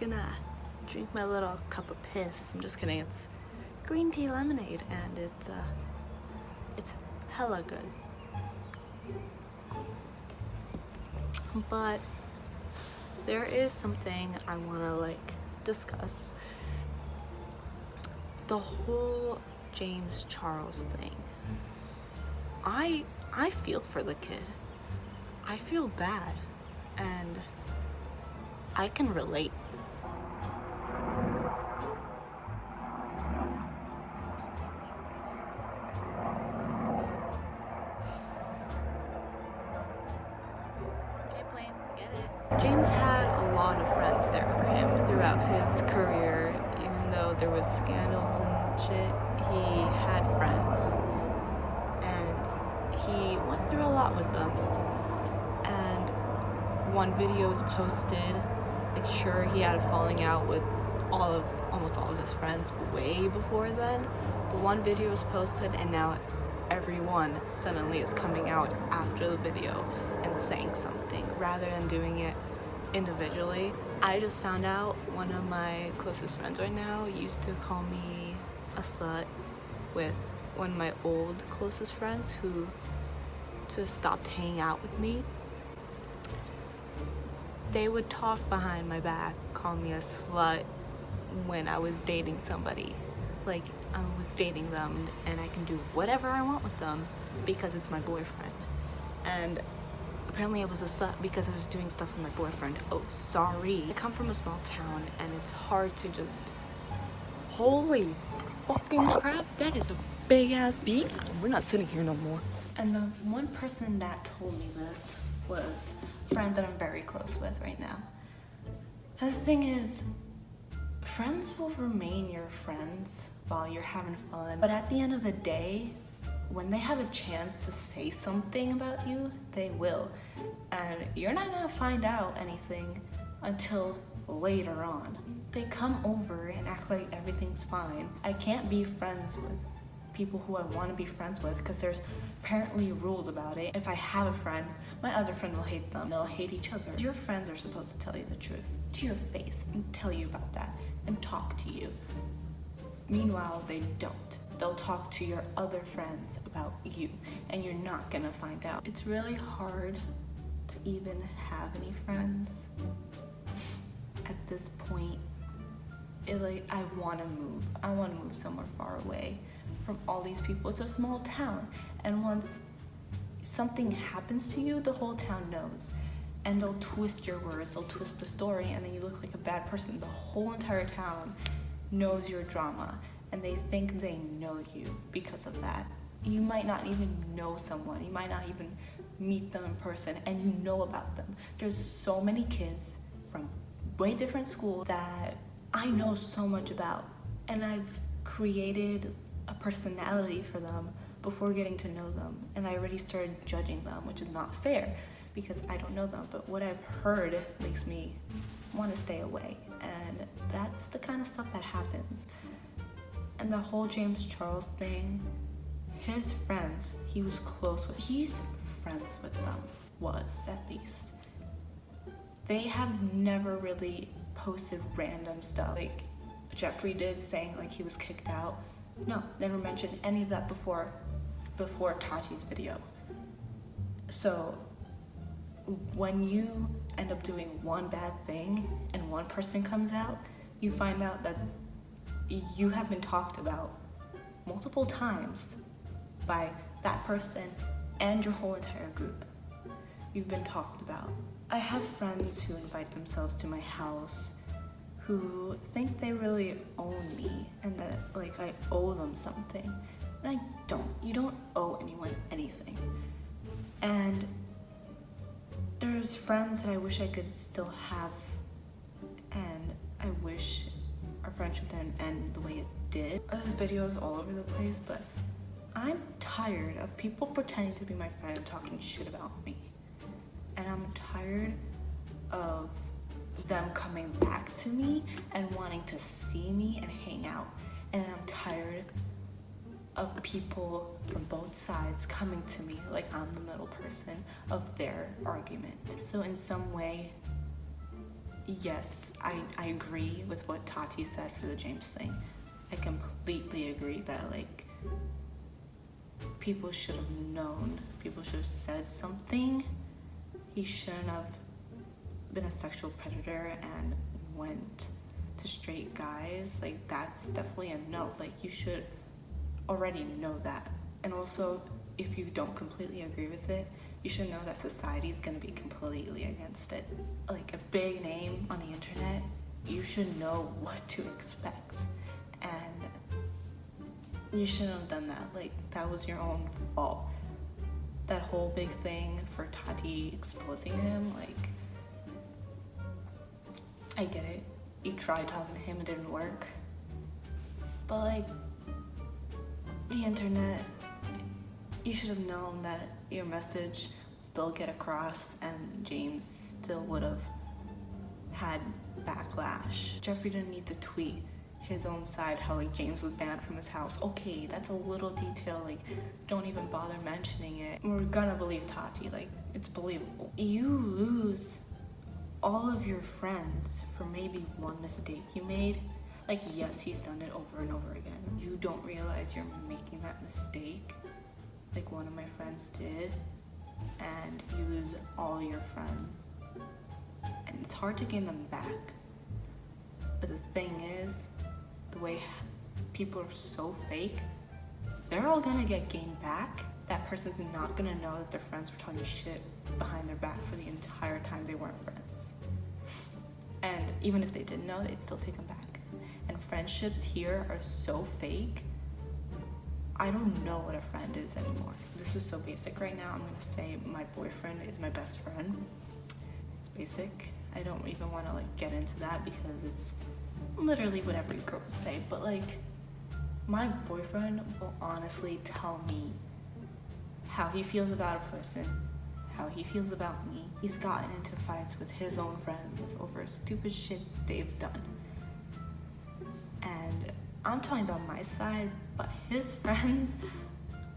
Gonna drink my little cup of piss. I'm just kidding, it's green tea lemonade and it's hella good. But there is something I wanna discuss. The whole James Charles thing. I feel for the kid. I feel bad and I can relate. James had a lot of friends there for him throughout his career. Even though there was scandals and shit, he had friends. And he went through a lot with them. And one video was posted, sure, he had a falling out with almost all of his friends way before then. But one video was posted and now everyone suddenly is coming out after the video and saying something rather than doing it individually. I just found out one of my closest friends right now used to call me a slut with one of my old closest friends who just stopped hanging out with me. They would talk behind my back, call me a slut when I was dating somebody. Like I was dating them and I can do whatever I want with them because it's my boyfriend. And apparently I was a slut because I was doing stuff with my boyfriend. Oh, sorry. I come from a small town and it's hard to just... Holy fucking crap, that is a big ass bee. We're not sitting here no more. And the one person that told me this was a friend that I'm very close with right now. And the thing is, friends will remain your friends while you're having fun. But at the end of the day, when they have a chance to say something about you, they will. And you're not gonna find out anything until later on. They come over and act like everything's fine. I can't be friends with people who I want to be friends with because there's apparently rules about it. If I have a friend, my other friend will hate them. They'll hate each other. Your friends are supposed to tell you the truth to your face and tell you about that and talk to you. Meanwhile, they don't. They'll talk to your other friends about you and you're not gonna find out. It's really hard to even have any friends at this point. I wanna move. I wanna move somewhere far away from all these people. It's a small town, and once something happens to you, the whole town knows. And they'll twist your words, they'll twist the story, and then you look like a bad person. The whole entire town knows your drama, and they think they know you because of that. You might not even know someone, you might not even meet them in person, and you know about them. There's so many kids from way different schools that I know so much about, and I've created a personality for them before getting to know them, and I already started judging them, which is not fair because I don't know them, but what I've heard makes me want to stay away, and that's the kind of stuff that happens. And the whole James Charles thing, his friends, he was close with, he's friends with them, was at least. They have never really posted random stuff like Jeffrey did, saying he was kicked out. No, never mentioned any of that before Tati's video. So when you end up doing one bad thing and one person comes out, you find out that you have been talked about multiple times by that person and your whole entire group. You've been talked about. I have friends who invite themselves to my house who think they really own me and that I owe them something. And I don't. You don't owe anyone anything. And there's friends that I wish I could still have, and I wish our friendship didn't end the way it did. This video is all over the place, but I'm tired of people pretending to be my friend and talking shit about me. And I'm tired of them coming back to me and wanting to see me and hang out. And I'm tired of people from both sides coming to me like I'm the middle person of their argument. So in some way, yes, I agree with what Tati said for the James thing. I completely agree that, like, people should have known. People should have said something. He shouldn't have been a sexual predator and went to straight guys. Like, that's definitely a no. Like, you should already know that. And also, if you don't completely agree with it, you should know that society is going to be completely against it. Like, a big name on the internet, you should know what to expect. And you shouldn't have done that. Like, that was your own fault. That whole big thing for Tati exposing him, like, I get it. You tried talking to him, it didn't work. But, like, the internet, you should have known that your message would still get across and James still would have had backlash. Jeffree didn't need to tweet his own side, how, like, James was banned from his house. Okay, that's a little detail, like, don't even bother mentioning it. We're gonna believe Tati, like, it's believable. You lose all of your friends for maybe one mistake you made. Like, yes, he's done it over and over again. You don't realize you're making that mistake, like one of my friends did, and you lose all your friends. And it's hard to gain them back. But the thing is, the way people are so fake, they're all gonna get gained back. That person's not gonna know that their friends were talking shit behind their back for the entire time they weren't friends. And even if they did know, they'd still take them back. And friendships here are so fake. I don't know what a friend is anymore. This is so basic right now. I'm gonna say my boyfriend is my best friend. It's basic. I don't even wanna, like, get into that because it's literally what every girl would say. But, like, my boyfriend will honestly tell me how he feels about a person, how he feels about me. He's gotten into fights with his own friends over stupid shit they've done. And I'm talking about my side, but his friends,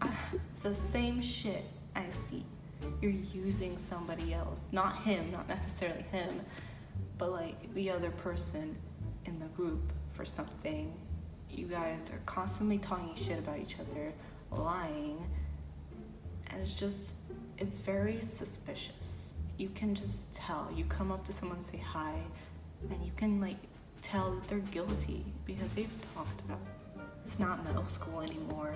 it's the same shit I see. You're using somebody else, not him, not necessarily him, but, like, the other person in the group for something. You guys are constantly talking shit about each other, lying, and it's very suspicious. You can just tell. You come up to someone, say hi, and you can, like, tell that they're guilty because they've talked about it. It's not middle school anymore.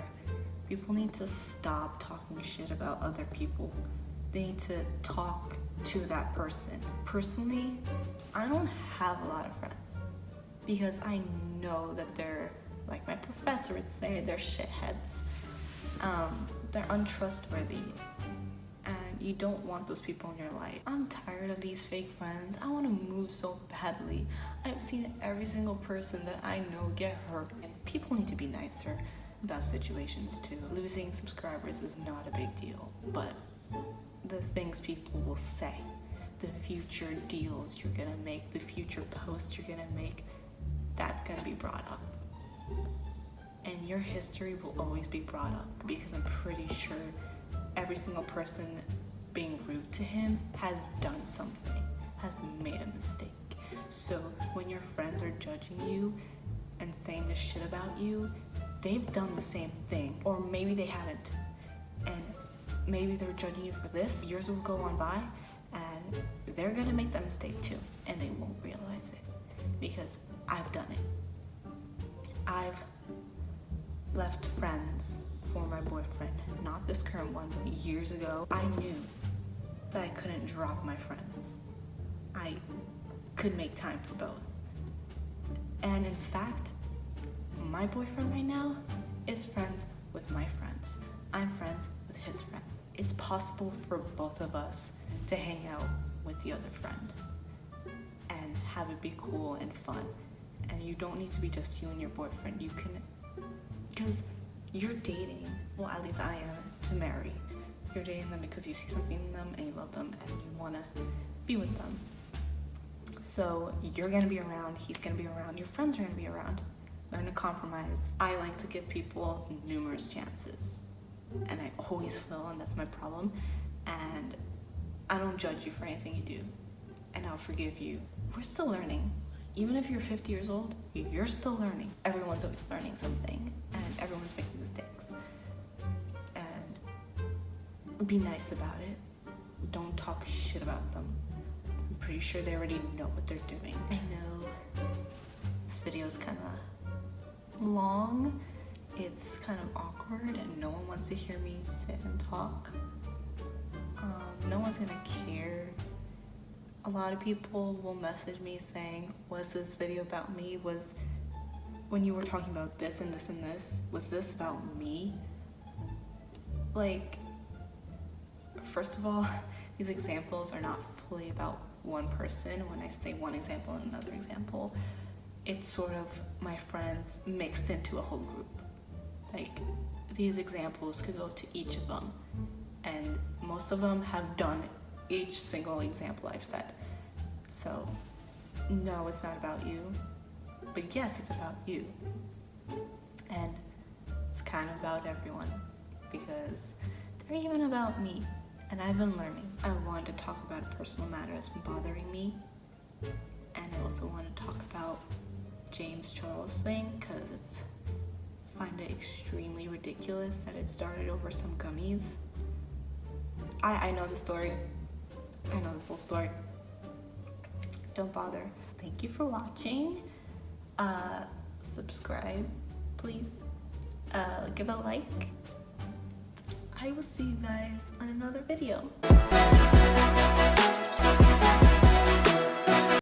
People need to stop talking shit about other people. They need to talk to that person. Personally, I don't have a lot of friends because I know that they're, like my professor would say, they're shitheads. They're untrustworthy. And you don't want those people in your life. I'm tired of these fake friends. I want to move so badly. I've seen every single person that I know get hurt, and people need to be nicer about situations too. Losing subscribers is not a big deal, but the things people will say, the future deals you're gonna make, the future posts you're gonna make, that's gonna be brought up. And your history will always be brought up because I'm pretty sure every single person being rude to him has done something, has made a mistake. So when your friends are judging you and saying this shit about you, they've done the same thing, or maybe they haven't. And maybe they're judging you for this. Years will go on by and they're gonna make that mistake too, and they won't realize it because I've done it. I've left friends for my boyfriend, not this current one, but years ago. I knew that I couldn't drop my friends. I could make time for both. And in fact, my boyfriend right now is friends with my friends. I'm friends with his friend. It's possible for both of us to hang out with the other friend and have it be cool and fun. And you don't need to be just you and your boyfriend. You can, because you're dating, well, at least I am, to marry. You're dating them because you see something in them and you love them and you want to be with them. So you're going to be around, he's going to be around, your friends are going to be around. Learn to compromise. I like to give people numerous chances, and I always will, and that's my problem. And I don't judge you for anything you do. and I'll forgive you. We're still learning. Even if you're 50 years old, you're still learning. Everyone's always learning something, and everyone's making mistakes. And be nice about it. Don't talk shit about them. I'm pretty sure they already know what they're doing. I know this video is kind of long. It's kind of awkward, and no one wants to hear me sit and talk. No one's gonna care. A lot of people will message me saying, was this video about me? Was when you were talking about this and this and this, was this about me? Like, first of all, these examples are not fully about one person. When I say one example and another example, it's sort of my friends mixed into a whole group. Like, these examples could go to each of them, and most of them have done each single example I've said. So, no, it's not about you, but yes, it's about you. And it's kind of about everyone, because they're even about me, and I've been learning. I wanted to talk about a personal matter that's been bothering me, and I also want to talk about James Charles thing, because I find it extremely ridiculous that it started over some gummies. I know the story. I know the full story. Don't bother. Thank you for watching. Subscribe, please. Give a like. I will see you guys on another video.